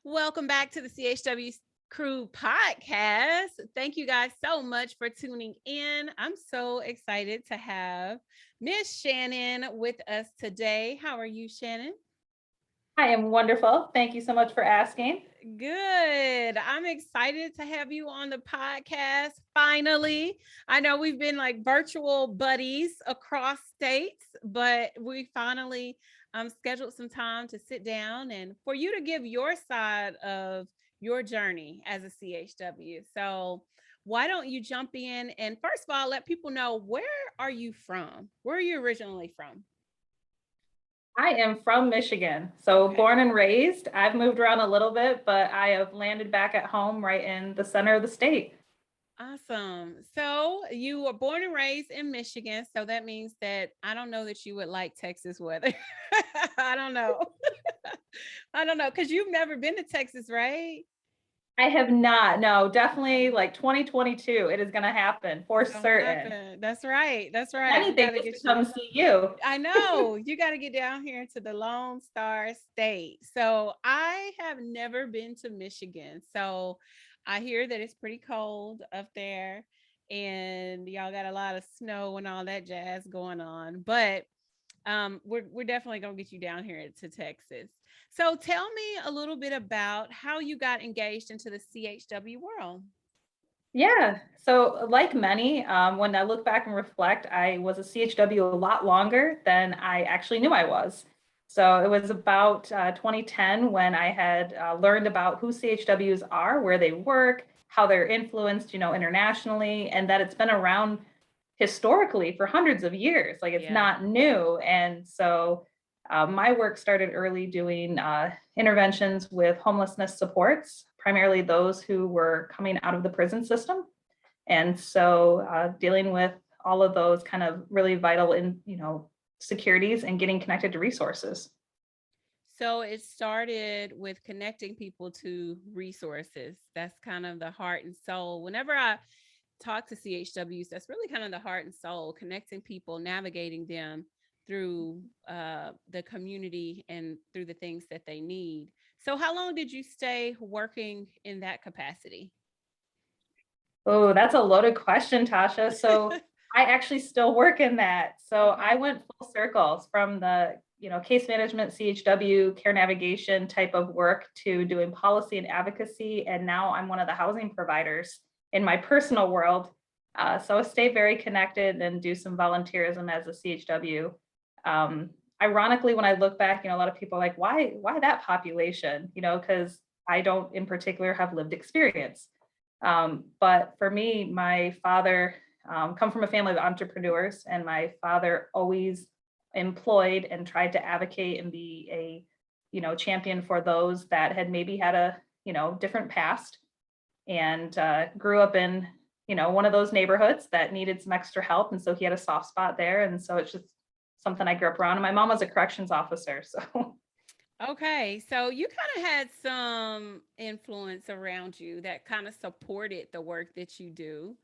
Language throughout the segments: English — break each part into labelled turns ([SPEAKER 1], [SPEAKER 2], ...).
[SPEAKER 1] Welcome back to the CHW Crew podcast. Thank you guys so much for tuning in. I'm so excited to have Miss Shannon with us today. How are you, Shannon?
[SPEAKER 2] I am wonderful. Thank you so much for asking.
[SPEAKER 1] Good. I'm excited to have you on the podcast finally. I know we've been like virtual buddies across states, but we finally scheduled some time to sit down and for you to give your side of your journey as a CHW. So, why don't you jump in and first of all, let people know, where are you from? Where are you originally from?
[SPEAKER 2] I am from Michigan, so
[SPEAKER 1] Okay.
[SPEAKER 2] born and raised. I've moved around a little bit, but I have landed back at home right in the center of the state.
[SPEAKER 1] Awesome. So you were born and raised in Michigan. So that means that I don't know that you would like Texas weather. I don't know. I don't know. Because you've never been to Texas, right?
[SPEAKER 2] I have not. No, definitely like 2022. It is going to happen for
[SPEAKER 1] It's gonna
[SPEAKER 2] certain.
[SPEAKER 1] happen. That's right. That's right. We
[SPEAKER 2] Anything
[SPEAKER 1] gotta
[SPEAKER 2] just to
[SPEAKER 1] get you.
[SPEAKER 2] come see you.
[SPEAKER 1] I know you got to get down here to the Lone Star State. So I have never been to Michigan. So I hear that it's pretty cold up there and y'all got a lot of snow and all that jazz going on. But we're definitely going to get you down here to Texas. So tell me a little bit about how you got engaged into the CHW world.
[SPEAKER 2] Yeah. So, like many, when I look back and reflect, I was a CHW a lot longer than I actually knew I was. So, it was about 2010 when I had learned about who CHWs are, where they work, how they're influenced, internationally, and that it's been around historically for hundreds of years. Like it's
[SPEAKER 1] Yeah.
[SPEAKER 2] not new. And so, my work started early doing interventions with homelessness supports, primarily those who were coming out of the prison system. And so dealing with all of those kind of really vital securities and getting connected to resources.
[SPEAKER 1] So it started with connecting people to resources. That's kind of the heart and soul. Whenever I talk to CHWs, that's really kind of the heart and soul, connecting people, navigating them through the community and through the things that they need. So how long did you stay working in that capacity?
[SPEAKER 2] Oh, that's a loaded question, Tasha. So I actually still work in that. So I
[SPEAKER 1] Okay.
[SPEAKER 2] went full circles from the, case management, CHW, care navigation type of work to doing policy and advocacy. And now I'm one of the housing providers in my personal world. So I stay very connected and do some volunteerism as a CHW. Ironically, when I look back, a lot of people are like, why that population? Because I don't in particular have lived experience. But for me, my father come from a family of entrepreneurs, and my father always employed and tried to advocate and be a champion for those that had maybe had a different past, and grew up in one of those neighborhoods that needed some extra help, and so he had a soft spot there, and so it's just something I grew up around. And my mom was a corrections officer, so.
[SPEAKER 1] Okay, so you kind of had some influence around you that kind of supported the work that you do,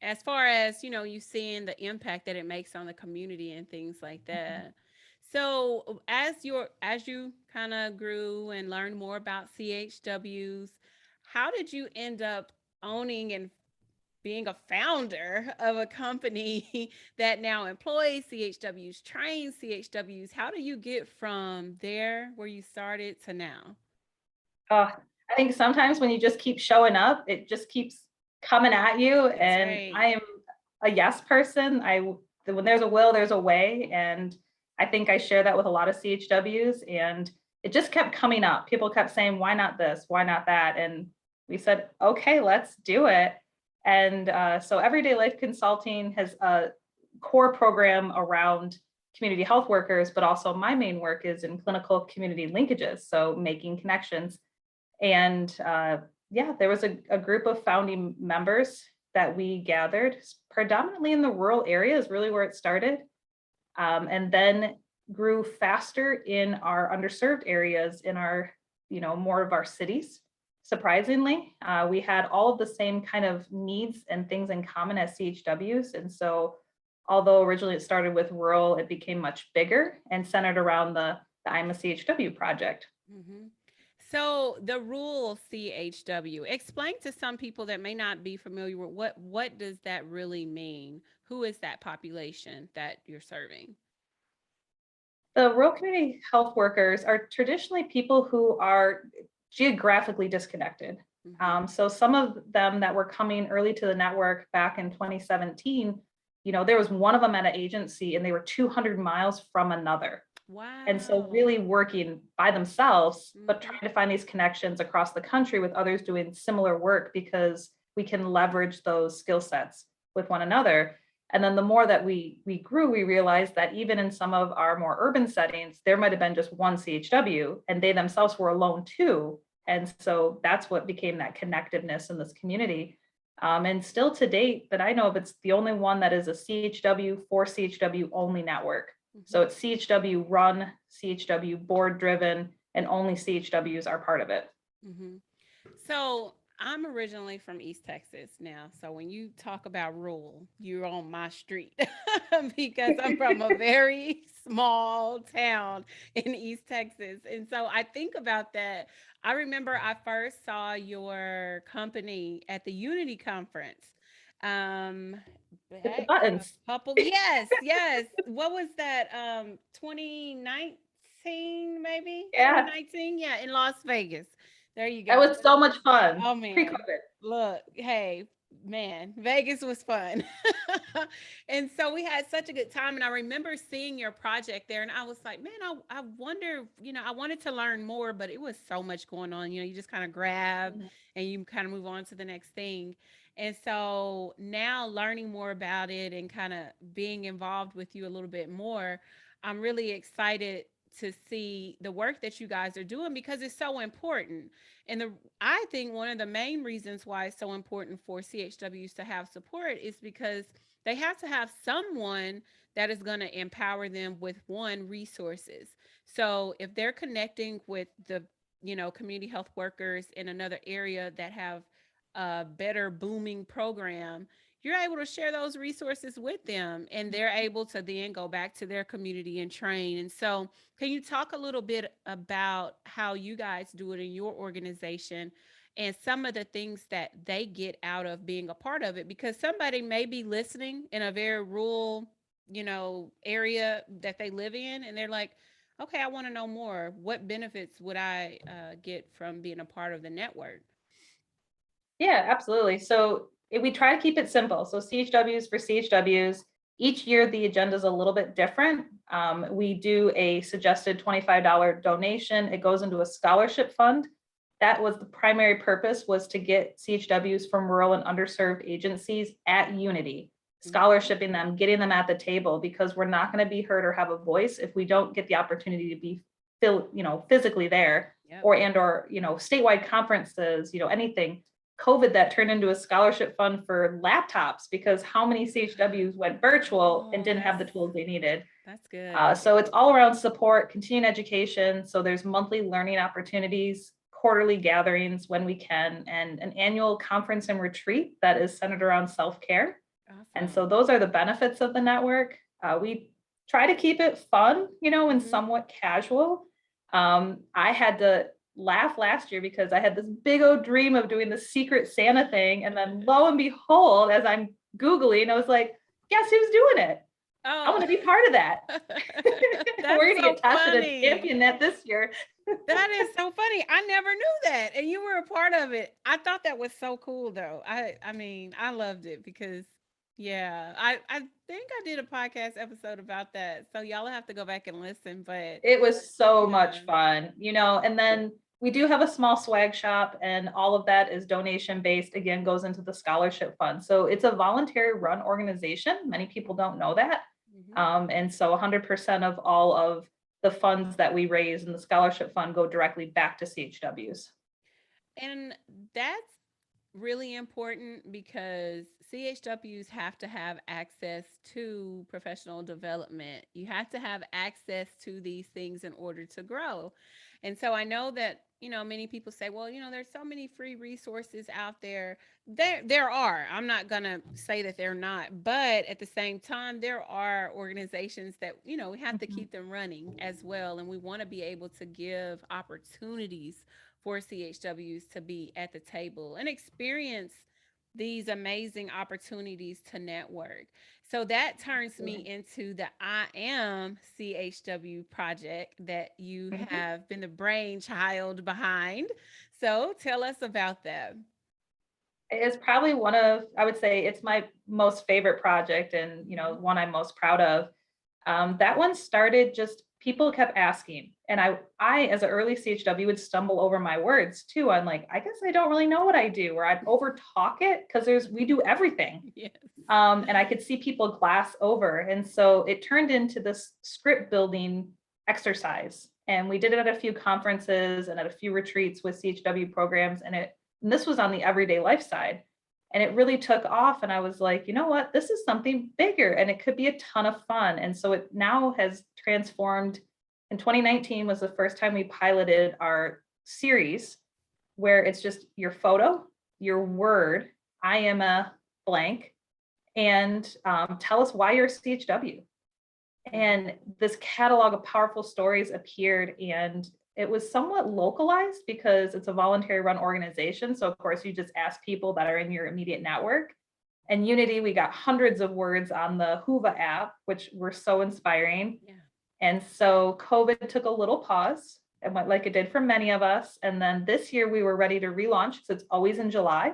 [SPEAKER 1] as far as you seeing the impact that it makes on the community and things like that. So as you kind of grew and learned more about CHWs, how did you end up owning and being a founder of a company that now employs CHWs, trains CHWs? How do you get from there where you started to now?
[SPEAKER 2] I think sometimes when you just keep showing up, it just keeps coming at you.
[SPEAKER 1] That's
[SPEAKER 2] And
[SPEAKER 1] right.
[SPEAKER 2] I am a yes person. When there's a will, there's a way. And I think I share that with a lot of CHWs. And it just kept coming up. People kept saying, why not this? Why not that? And we said, okay, let's do it. And so Everyday Life Consulting has a core program around community health workers, but also my main work is in clinical community linkages. So making connections. And yeah, there was a group of founding members that we gathered predominantly in the rural areas, really where it started, and then grew faster in our underserved areas in our, more of our cities. Surprisingly, we had all of the same kind of needs and things in common as CHWs. And so, although originally it started with rural, it became much bigger and centered around the I'm a CHW project.
[SPEAKER 1] Mm-hmm. So the rule CHW, explain to some people that may not be familiar with what does that really mean? Who is that population that you're serving?
[SPEAKER 2] The rural community health workers are traditionally people who are geographically disconnected.
[SPEAKER 1] Hmm.
[SPEAKER 2] So some of them that were coming early to the network back in 2017, there was one of them at an agency and they were 200 miles from another. And so
[SPEAKER 1] Wow.
[SPEAKER 2] really working by themselves, but
[SPEAKER 1] Hmm.
[SPEAKER 2] trying to find these connections across the country with others doing similar work because we can leverage those skill sets with one another. And then the more that we grew, we realized that even in some of our more urban settings, there might have been just one CHW and they themselves were alone too. And so that's what became that connectiveness in this community. And still to date that I know of, it's the only one that is a CHW for CHW only network. So
[SPEAKER 1] Hmm.
[SPEAKER 2] it's CHW run, CHW board driven, and only CHWs are part of it.
[SPEAKER 1] Hmm. So I'm originally from East Texas now. So when you talk about rural, you're on my street because I'm from a very small town in East Texas. And so I think about that. I remember I first saw your company at the Unity Conference. Um,
[SPEAKER 2] With the
[SPEAKER 1] back a
[SPEAKER 2] buttons.
[SPEAKER 1] couple, yes, yes. What was that? 2019, maybe
[SPEAKER 2] Yeah,
[SPEAKER 1] 2019. Yeah, in Las Vegas. There you
[SPEAKER 2] that
[SPEAKER 1] go.
[SPEAKER 2] was so much fun
[SPEAKER 1] Oh man,
[SPEAKER 2] pre-COVID.
[SPEAKER 1] look, hey, man, Vegas was fun. And so we had such a good time. And I remember seeing your project there, and I was like, man, I wonder, I wanted to learn more, but it was so much going on. You just kind of grab
[SPEAKER 2] Mhm.
[SPEAKER 1] and you kind of move on to the next thing. And so now learning more about it and kind of being involved with you a little bit more, I'm really excited to see the work that you guys are doing because it's so important. And I think one of the main reasons why it's so important for CHWs to have support is because they have to have someone that is going to empower them with one resources. So if they're connecting with the community health workers in another area that have a better booming program, you're able to share those resources with them and they're able to then go back to their community and train. And so can you talk a little bit about how you guys do it in your organization and some of the things that they get out of being a part of it? Because somebody may be listening in a very rural, area that they live in, and they're like, okay, I want to know more. What benefits would I get from being a part of the network?
[SPEAKER 2] Yeah, absolutely. So we try to keep it simple. So CHWs for CHWs. Each year the agenda is a little bit different. We do a suggested $25 donation. It goes into a scholarship fund. That was the primary purpose, was to get CHWs from rural and underserved agencies at Unity,
[SPEAKER 1] Mhm.
[SPEAKER 2] scholarshiping them, getting them at the table, because we're not going to be heard or have a voice if we don't get the opportunity to be physically there,
[SPEAKER 1] Yep.
[SPEAKER 2] or statewide conferences, anything. COVID, that turned into a scholarship fund for laptops because how many CHWs went virtual and
[SPEAKER 1] Oh,
[SPEAKER 2] didn't have the tools they needed.
[SPEAKER 1] that's good.
[SPEAKER 2] So it's all around support, continuing education. So there's monthly learning opportunities, quarterly gatherings when we can, and an annual conference and retreat that is centered around self-care. And so
[SPEAKER 1] Awesome.
[SPEAKER 2] those are the benefits of the network. We try to keep it fun, and
[SPEAKER 1] Mhm.
[SPEAKER 2] somewhat casual. I had to laugh last year because I had this big old dream of doing the Secret Santa thing. And then lo and behold, as I'm Googling, I was like, guess who's doing it? I
[SPEAKER 1] Oh,
[SPEAKER 2] want to be part of that.
[SPEAKER 1] that's
[SPEAKER 2] We're going to
[SPEAKER 1] so
[SPEAKER 2] get Tasha to
[SPEAKER 1] funny.
[SPEAKER 2] champion that this year.
[SPEAKER 1] That is so funny. I never knew that, and you were a part of it. I thought that was so cool, though. I mean, I loved it because, yeah, I think I did a podcast episode about that. So y'all have to go back and listen. But
[SPEAKER 2] It was so
[SPEAKER 1] yeah.
[SPEAKER 2] much fun, and then we do have a small swag shop, and all of that is donation based, again, goes into the scholarship fund. So it's a voluntary run organization. Many people don't know that.
[SPEAKER 1] Mhm.
[SPEAKER 2] And so 100% of all of the funds that we raise in the scholarship fund go directly back to CHWs.
[SPEAKER 1] And that's really important because CHWs have to have access to professional development. You have to have access to these things in order to grow. And so I know that, many people say, well, there's so many free resources out there. There are. I'm not going to say that they're not, but at the same time there are organizations that, we have to
[SPEAKER 2] Mhm.
[SPEAKER 1] keep them running as well, and we want to be able to give opportunities for CHWs to be at the table and experience these amazing opportunities to network. So that turns me into the I Am CHW project that you
[SPEAKER 2] Mhm.
[SPEAKER 1] have been the brainchild behind. So tell us about that.
[SPEAKER 2] It is probably one of, I would say it's my most favorite project and,
[SPEAKER 1] Mhm.
[SPEAKER 2] one I'm most proud of. That one started just people kept asking. And I, as an early CHW, would stumble over my words too. I'm like, I guess I don't really know what I do, or I'd over talk it because we do everything.
[SPEAKER 1] Yes.
[SPEAKER 2] And I could see people glass over. And so it turned into this script building exercise. And we did it at a few conferences and at a few retreats with CHW programs. And this was on the everyday life side. And it really took off. And I was like, you know what? This is something bigger and it could be a ton of fun. And so it now has transformed. In 2019 was the first time we piloted our series where it's just your photo, your word, I am a blank, and tell us why you're a CHW. And this catalog of powerful stories appeared, and it was somewhat localized because it's a voluntary run organization. So, of course, you just ask people that are in your immediate network. And Unity, we got hundreds of words on the Hoover app, which were so inspiring.
[SPEAKER 1] Yeah.
[SPEAKER 2] And so COVID took a little pause and went like it did for many of us. And then this year we were ready to relaunch because it's always in July.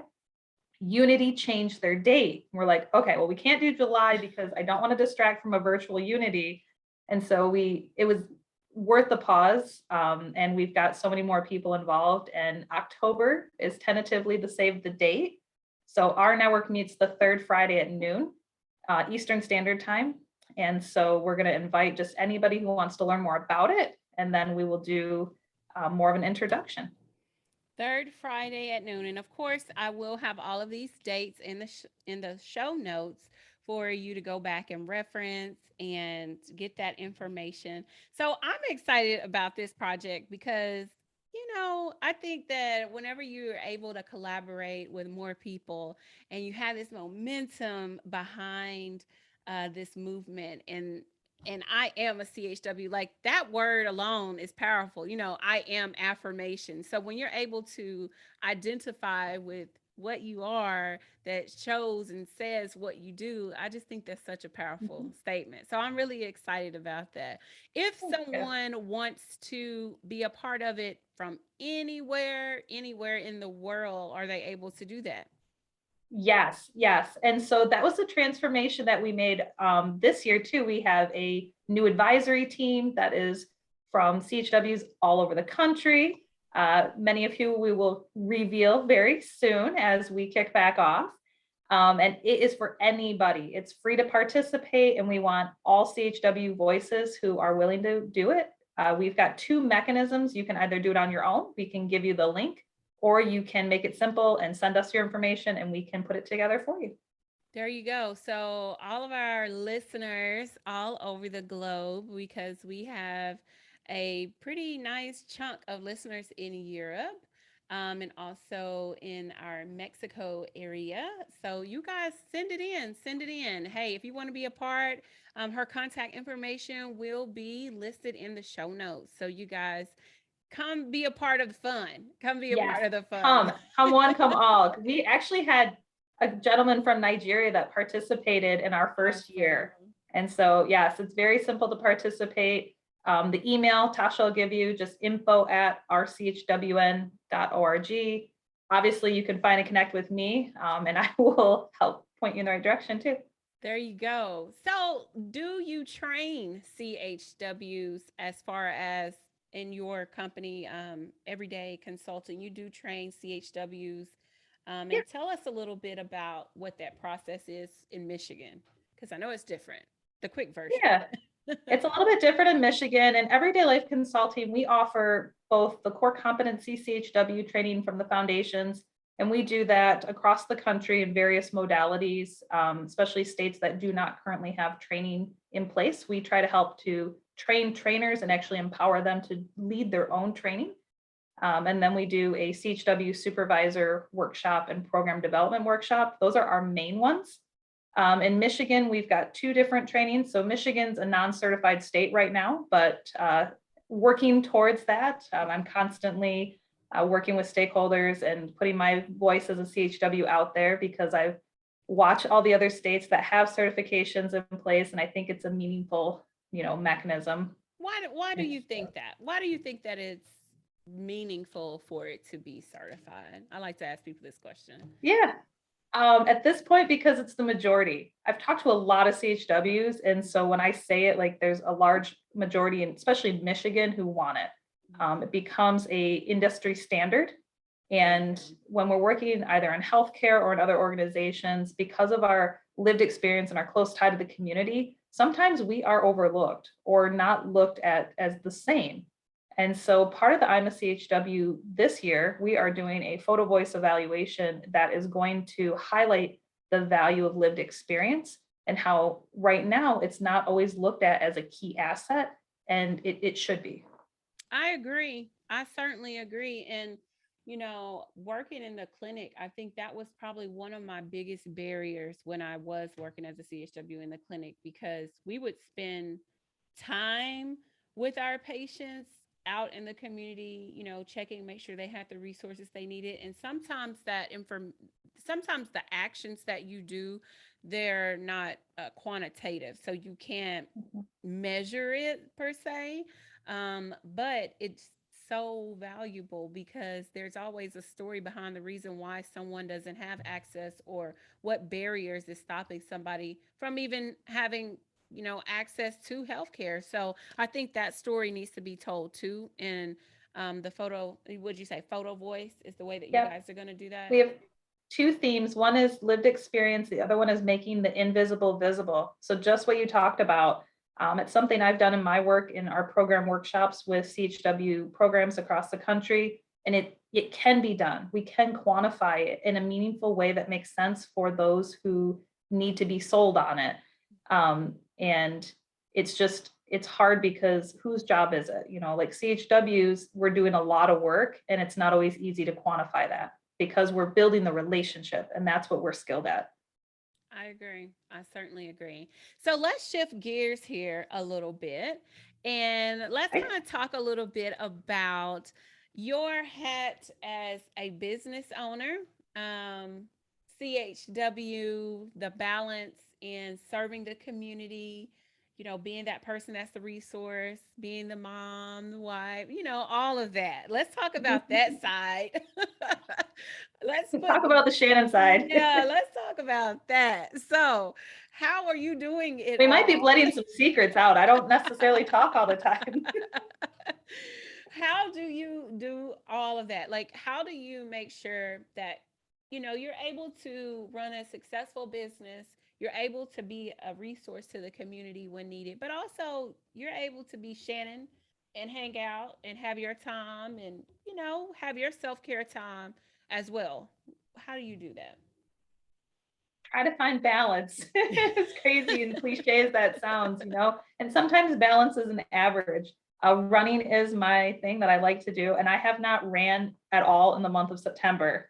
[SPEAKER 2] Unity changed their date. We're like, okay, well, we can't do July because I don't want to distract from a virtual Unity. And so it was worth the pause. And we've got so many more people involved. And October is tentatively the save the date. So our network meets the third Friday at noon, Eastern Standard Time. And so we're going to invite just anybody who wants to learn more about it. And then we will do more of an introduction.
[SPEAKER 1] Third Friday at noon, and of course, I will have all of these dates in the in the show notes for you to go back and reference and get that information. So I'm excited about this project because I think that whenever you're able to collaborate with more people and you have this momentum behind this movement and I am a CHW, like that word alone is powerful. I am affirmation. So when you're able to identify with what you are that shows and says what you do, I just think that's such a powerful
[SPEAKER 2] Mhm.
[SPEAKER 1] statement. So I'm really excited about that. If
[SPEAKER 2] Yeah.
[SPEAKER 1] someone wants to be a part of it from anywhere in the world, are they able to do that?
[SPEAKER 2] Yes, yes. And so that was the transformation that we made this year too. We have a new advisory team that is from CHWs all over the country. Many of who we will reveal very soon as we kick back off. And it is for anybody. It's free to participate, and we want all CHW voices who are willing to do it. We've got two mechanisms. You can either do it on your own. We can give you the link, or you can make it simple and send us your information and we can put it together for you.
[SPEAKER 1] There you go. So, all of our listeners all over the globe, because we have a pretty nice chunk of listeners in Europe and also in our Mexico area. So, you guys send it in, send it in. Hey, if you want to be a part, her contact information will be listed in the show notes. So, you guys come be a part of the fun. Come be a
[SPEAKER 2] Yes,
[SPEAKER 1] part of the fun.
[SPEAKER 2] come one, come all. We actually had a gentleman from Nigeria that participated in our first year.
[SPEAKER 1] Awesome.
[SPEAKER 2] And so, yes, it's very simple to participate. The email Tasha will give you, just info@rchwn.org. Obviously, you can find and connect with me, and I will help point you in the right direction too.
[SPEAKER 1] There you go. So, do you train CHWs as far as in your company, everyday consulting? You do train CHWs,
[SPEAKER 2] Yeah.
[SPEAKER 1] and tell us a little bit about what that process is in Michigan, because I know it's different. The quick version.
[SPEAKER 2] Yeah. It's a little bit different in Michigan. And Everyday Life Consulting, we offer both the core competency CHW training from the foundations, and we do that across the country in various modalities, especially states that do not currently have training in place. We try to help to train trainers and actually empower them to lead their own training. And then we do a CHW supervisor workshop and program development workshop. Those are our main ones. In Michigan, we've got two different trainings. So Michigan's a non-certified state right now, but working towards that. I'm constantly working with stakeholders and putting my voice as a CHW out there, because I've watched all the other states that have certifications in place, and I think it's a meaningful, mechanism.
[SPEAKER 1] Why do you think that? Why do you think that it's meaningful for it to be certified? I like to ask people this question.
[SPEAKER 2] Yeah. At this point, because it's the majority. I've talked to a lot of CHWs, and so when I say it, like, there's a large majority, and especially in Michigan, who want it. It becomes a industry standard. And when we're working either in healthcare or in other organizations, because of our lived experience and our close tie to the community, sometimes we are overlooked or not looked at as the same. And so part of the I'm a CHW this year, we are doing a Photovoice evaluation that is going to highlight the value of lived experience and how right now it's not always looked at as a key asset, and it should be.
[SPEAKER 1] I agree. I certainly agree. And, working in the clinic, I think that was probably one of my biggest barriers when I was working as a CHW in the clinic, because we would spend time with our patients out in the community, checking, make sure they had the resources they needed. And sometimes sometimes the actions that you do, they're not quantitative. So you can't measure it per se. But it's so valuable because there's always a story behind the reason why someone doesn't have access, or what barriers is stopping somebody from even having access to healthcare. So I think that story needs to be told too. And the photo, would you say photo voice is the way that you
[SPEAKER 2] Yep.
[SPEAKER 1] guys are going to do that?
[SPEAKER 2] We have two themes. One is lived experience. The other one is making the invisible visible. So just what you talked about, it's something I've done in my work in our program workshops with CHW programs across the country. And it can be done. We can quantify it in a meaningful way that makes sense for those who need to be sold on it. And it's hard because whose job is it? Like CHWs, we're doing a lot of work, and it's not always easy to quantify that because we're building the relationship, and that's what we're skilled at.
[SPEAKER 1] I agree. I certainly agree. So let's shift gears here a little bit, and let's
[SPEAKER 2] Right?
[SPEAKER 1] kind of talk a little bit about your hat as a business owner, um, CHW, the balance in serving the community, being that person that's the resource, being the mom, the wife, all of that. Let's talk about that side. Let's
[SPEAKER 2] Talk
[SPEAKER 1] put
[SPEAKER 2] about the Shannon side.
[SPEAKER 1] Yeah, let's talk about that. So, how are you doing it
[SPEAKER 2] We might be
[SPEAKER 1] all?
[SPEAKER 2] letting some secrets out. I don't necessarily talk all the time.
[SPEAKER 1] How do you do all of that? Like, how do you make sure that, you're able to run a successful business, you're able to be a resource to the community when needed, but also you're able to be Shannon and hang out and have your time and, have your self care time as well? How do you do that?
[SPEAKER 2] Try to find balance. As crazy and cliche as that sounds, and sometimes balance is an average. Running is my thing that I like to do, and I have not ran at all in the month of September,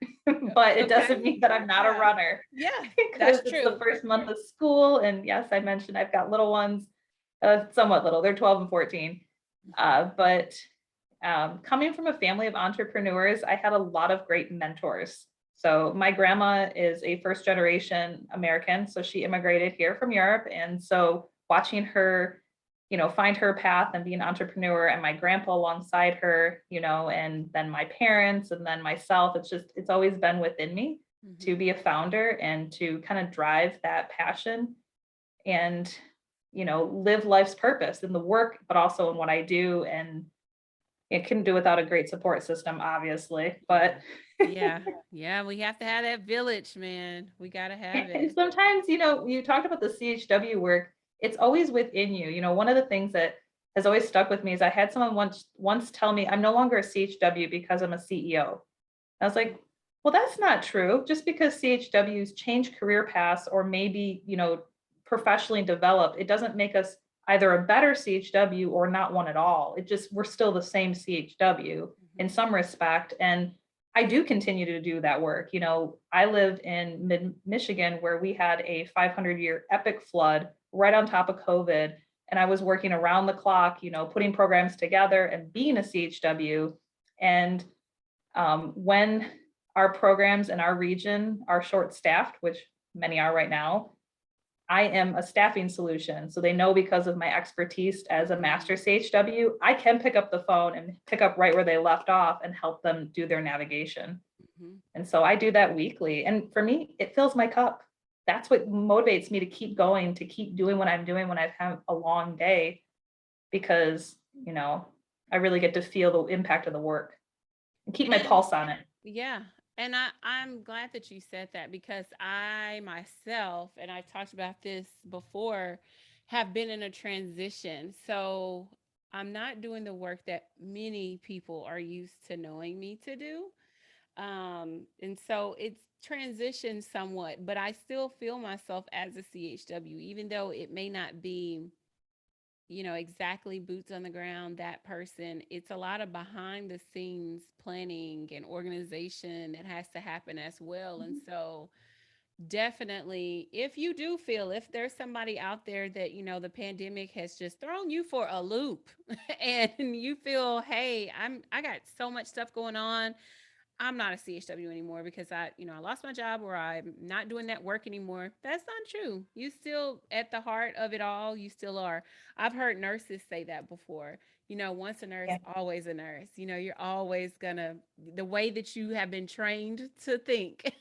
[SPEAKER 2] but it doesn't mean that I'm not a runner,
[SPEAKER 1] Yeah,
[SPEAKER 2] because
[SPEAKER 1] that's
[SPEAKER 2] it's the
[SPEAKER 1] true.
[SPEAKER 2] first month of school. And yes, I mentioned I've got little ones, somewhat little, they're 12 and 14. But coming from a family of entrepreneurs, I had a lot of great mentors. So my grandma is a first generation American. So she immigrated here from Europe. And so watching her, find her path and be an entrepreneur, and my grandpa alongside her, and then my parents, and then myself, it's always been within me to
[SPEAKER 1] Mm-hmm.
[SPEAKER 2] be a founder and to kind of drive that passion and, live life's purpose in the work, but also in what I do. And it couldn't do without a great support system, obviously, but
[SPEAKER 1] Yeah, yeah, we have to have that village, man. We got to have
[SPEAKER 2] and
[SPEAKER 1] it.
[SPEAKER 2] sometimes, you talked about the CHW work, it's always within you. One of the things that has always stuck with me is I had someone once tell me I'm no longer a CHW because I'm a CEO. I was like, well, that's not true. Just because CHWs change career paths or maybe, professionally develop, it doesn't make us either a better CHW or not one at all. We're still the same CHW in
[SPEAKER 1] Mhm.
[SPEAKER 2] some respect. And I do continue to do that work. I lived in Michigan where we had a 500-year epic flood right on top of COVID. And I was working around the clock, putting programs together and being a CHW. And When our programs in our region are short-staffed, which many are right now, I am a staffing solution. So they know, because of my expertise as a master CHW, I can pick up the phone and pick up right where they left off and help them do their navigation.
[SPEAKER 1] Mhm.
[SPEAKER 2] And so I do that weekly. And for me, it fills my cup. That's what motivates me to keep going, to keep doing what I'm doing when I've had a long day, because, I really get to feel the impact of the work and keep my
[SPEAKER 1] And
[SPEAKER 2] pulse on it.
[SPEAKER 1] yeah. And I'm glad that you said that, because I myself, and I've talked about this before, have been in a transition. So I'm not doing the work that many people are used to knowing me to do. And so it's transitioned somewhat, but I still feel myself as a CHW, even though it may not be, exactly boots on the ground, that person. It's a lot of behind the scenes planning and organization that has to happen as well. And so definitely, if you do feel, if there's somebody out there that, the pandemic has just thrown you for a loop and you feel, hey, I got so much stuff going on, I'm not a CHW anymore because I lost my job, or I'm not doing that work anymore. That's not true. You still, at the heart of it all, you still are. I've heard nurses say that before. Once a nurse,
[SPEAKER 2] Yeah.
[SPEAKER 1] always a nurse. You're always gonna, the way that you have been trained to think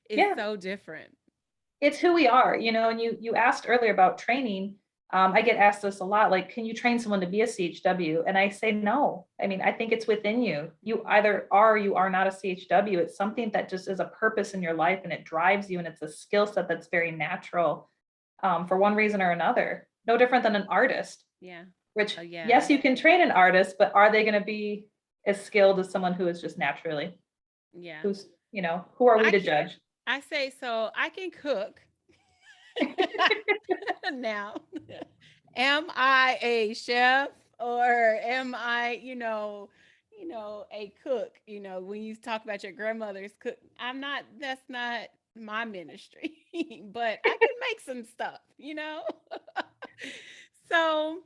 [SPEAKER 1] is
[SPEAKER 2] Yeah.
[SPEAKER 1] so different.
[SPEAKER 2] It's who we are, and you asked earlier about training. I get asked this a lot, like, can you train someone to be a CHW? And I say no. I mean, I think it's within you. You either are or you are not a CHW. It's something that just is a purpose in your life, and it drives you, and it's a skill set that's very natural, for one reason or another. No different than an artist,
[SPEAKER 1] Yeah.
[SPEAKER 2] which,
[SPEAKER 1] Oh, yeah.
[SPEAKER 2] yes, you can train an artist, but are they going to be as skilled as someone who is just naturally?
[SPEAKER 1] Yeah.
[SPEAKER 2] Who are we
[SPEAKER 1] I
[SPEAKER 2] to
[SPEAKER 1] can,
[SPEAKER 2] judge?
[SPEAKER 1] I say, so I can cook now. Am I a chef, or am I, a cook? When you talk about your grandmother's cook, I'm not. That's not my ministry, but I can make some stuff. So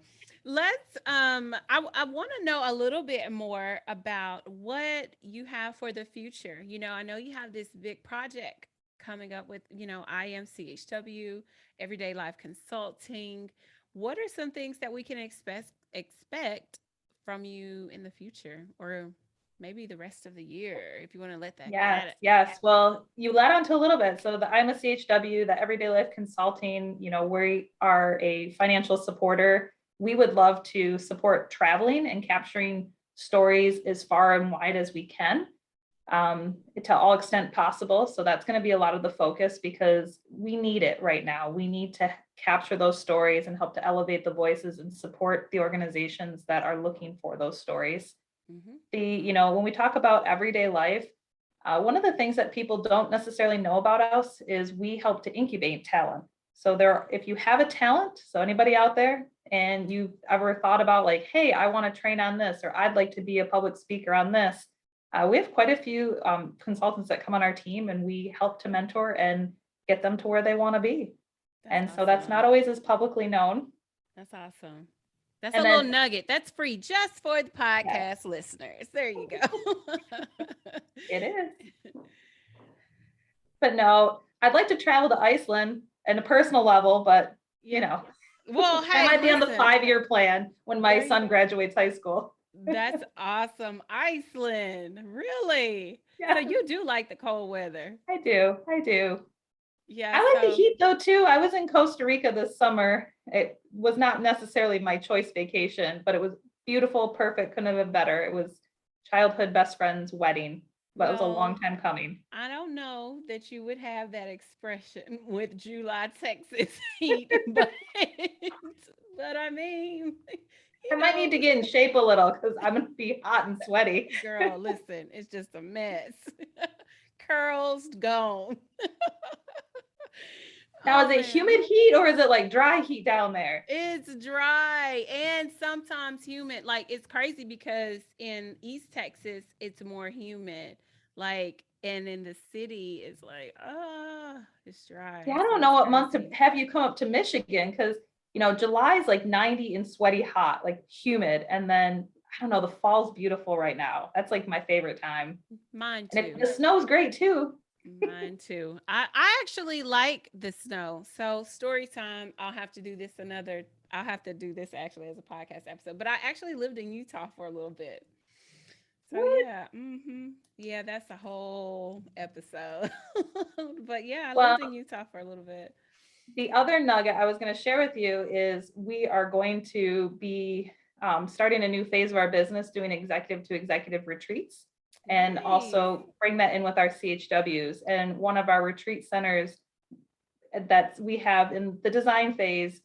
[SPEAKER 1] let's I want to know a little bit more about what you have for the future. I know you have this big project coming up with, IMCHW, Everyday Life Consulting. What are some things that we can expect from you in the future, or maybe the rest of the year, if you want to let that
[SPEAKER 2] Yes,
[SPEAKER 1] cat.
[SPEAKER 2] yes. Well, you led on to a little bit. So the I'm a CHW, the Everyday Life Consulting, we are a financial supporter. We would love to support traveling and capturing stories as far and wide as we can, to all extent possible. So that's going to be a lot of the focus, because we need it right now. We need to capture those stories and help to elevate the voices and support the organizations that are looking for those stories.
[SPEAKER 1] Mm-hmm.
[SPEAKER 2] When we talk about everyday life, one of the things that people don't necessarily know about us is we help to incubate talent. So if you have a talent, so anybody out there, and you've ever thought about, like, hey, I want to train on this, or I'd like to be a public speaker on this, we have quite a few consultants that come on our team, and we help to mentor and get them to where they want to be.
[SPEAKER 1] That's
[SPEAKER 2] And so that's not
[SPEAKER 1] awesome.
[SPEAKER 2] always as publicly known.
[SPEAKER 1] That's awesome. That's a
[SPEAKER 2] And
[SPEAKER 1] little
[SPEAKER 2] then,
[SPEAKER 1] nugget. That's free just for the
[SPEAKER 2] yes,
[SPEAKER 1] podcast listeners. There you go.
[SPEAKER 2] it is. But no, I'd like to travel to Iceland in a personal level, but you
[SPEAKER 1] Yeah.
[SPEAKER 2] know,
[SPEAKER 1] Well,
[SPEAKER 2] that
[SPEAKER 1] hey,
[SPEAKER 2] might be on the
[SPEAKER 1] listen.
[SPEAKER 2] 5-year plan when my
[SPEAKER 1] There you
[SPEAKER 2] son graduates high school.
[SPEAKER 1] That's awesome. Iceland. Really? So
[SPEAKER 2] Yeah,
[SPEAKER 1] you do like the cold weather.
[SPEAKER 2] I do. I do.
[SPEAKER 1] Yeah,
[SPEAKER 2] I like the
[SPEAKER 1] so
[SPEAKER 2] heat though too. I was in Costa Rica this summer. It was not necessarily my choice vacation, but it was beautiful, perfect, couldn't have been better. It was childhood best friend's wedding, but it was a long
[SPEAKER 1] well,
[SPEAKER 2] time coming.
[SPEAKER 1] I don't know that you would have that expression with July, Texas heat, but I mean,
[SPEAKER 2] I
[SPEAKER 1] you
[SPEAKER 2] might need
[SPEAKER 1] know,
[SPEAKER 2] to get in shape a little because I'm gonna be hot and sweaty.
[SPEAKER 1] girl, listen, it's just a mess. Curls gone.
[SPEAKER 2] Now, is
[SPEAKER 1] Oh
[SPEAKER 2] it
[SPEAKER 1] man.
[SPEAKER 2] humid heat or is it like dry heat down there?
[SPEAKER 1] It's dry and sometimes humid. Like, it's crazy because in East Texas it's more humid. Like, and in the city it's like, it's
[SPEAKER 2] Yeah, I
[SPEAKER 1] dry. So
[SPEAKER 2] don't know
[SPEAKER 1] it's
[SPEAKER 2] what month to
[SPEAKER 1] crazy.
[SPEAKER 2] have you come up to Michigan, because July is like 90 and sweaty hot, like humid, and then I don't know, the fall's beautiful right now. That's like my favorite time.
[SPEAKER 1] Mine
[SPEAKER 2] And
[SPEAKER 1] too.
[SPEAKER 2] the snow's great too.
[SPEAKER 1] Mine too. I actually like the snow. So story time, I'll have to do this actually as a podcast episode. But I actually lived in Utah for a little bit. So
[SPEAKER 2] What?
[SPEAKER 1] yeah, yeah, that's a whole episode. But yeah, I
[SPEAKER 2] Well,
[SPEAKER 1] lived in Utah for a little bit.
[SPEAKER 2] the other nugget I was going to share with you is we are going to be starting a new phase of our business, doing executive to executive retreats, and
[SPEAKER 1] Nice.
[SPEAKER 2] also bring that in with our CHWs. And one of our retreat centers that we have in the design phase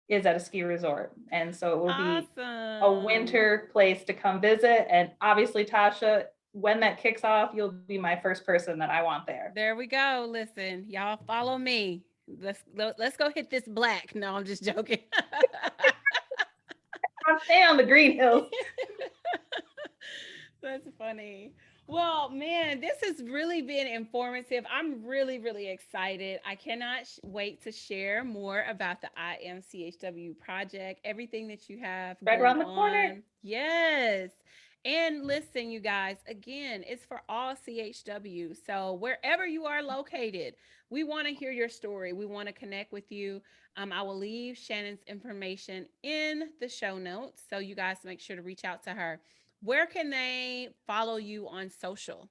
[SPEAKER 2] is at a ski resort. And so it will be a
[SPEAKER 1] Awesome.
[SPEAKER 2] winter place to come visit. And obviously, Tasha, when that kicks off, you'll be my first person that I want there.
[SPEAKER 1] There we go. Listen, y'all follow me. Let's go hit this black. No, I'm just joking.
[SPEAKER 2] I'm staying on the green hills.
[SPEAKER 1] That's funny. Well, man, this has really been informative. I'm really, really excited. I cannot wait to share more about the IMCHW project, everything that you have
[SPEAKER 2] Right
[SPEAKER 1] going
[SPEAKER 2] around the corner.
[SPEAKER 1] on. Yes. And listen, you guys, again, it's for all CHW. So wherever you are located, we want to hear your story. We want to connect with you. I will leave Shannon's information in the show notes. So you guys make sure to reach out to her. Where can they follow you on social?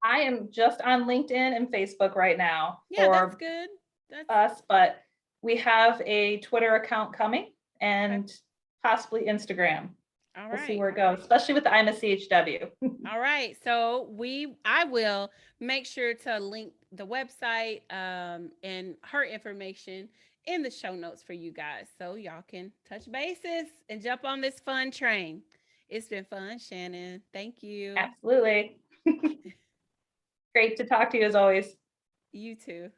[SPEAKER 2] I am just on LinkedIn and Facebook right now
[SPEAKER 1] Yeah, that's
[SPEAKER 2] for
[SPEAKER 1] good. That's
[SPEAKER 2] us, but we have a Twitter account coming
[SPEAKER 1] okay.
[SPEAKER 2] and possibly Instagram.
[SPEAKER 1] All
[SPEAKER 2] We'll see
[SPEAKER 1] right.
[SPEAKER 2] where it goes, especially with the I'm a CHW.
[SPEAKER 1] All right. So I will make sure to link the website and her information in the show notes for you guys so y'all can touch bases and jump on this fun train. It's been fun, Shannon. Thank you.
[SPEAKER 2] Absolutely. Great to talk to you as always.
[SPEAKER 1] You too.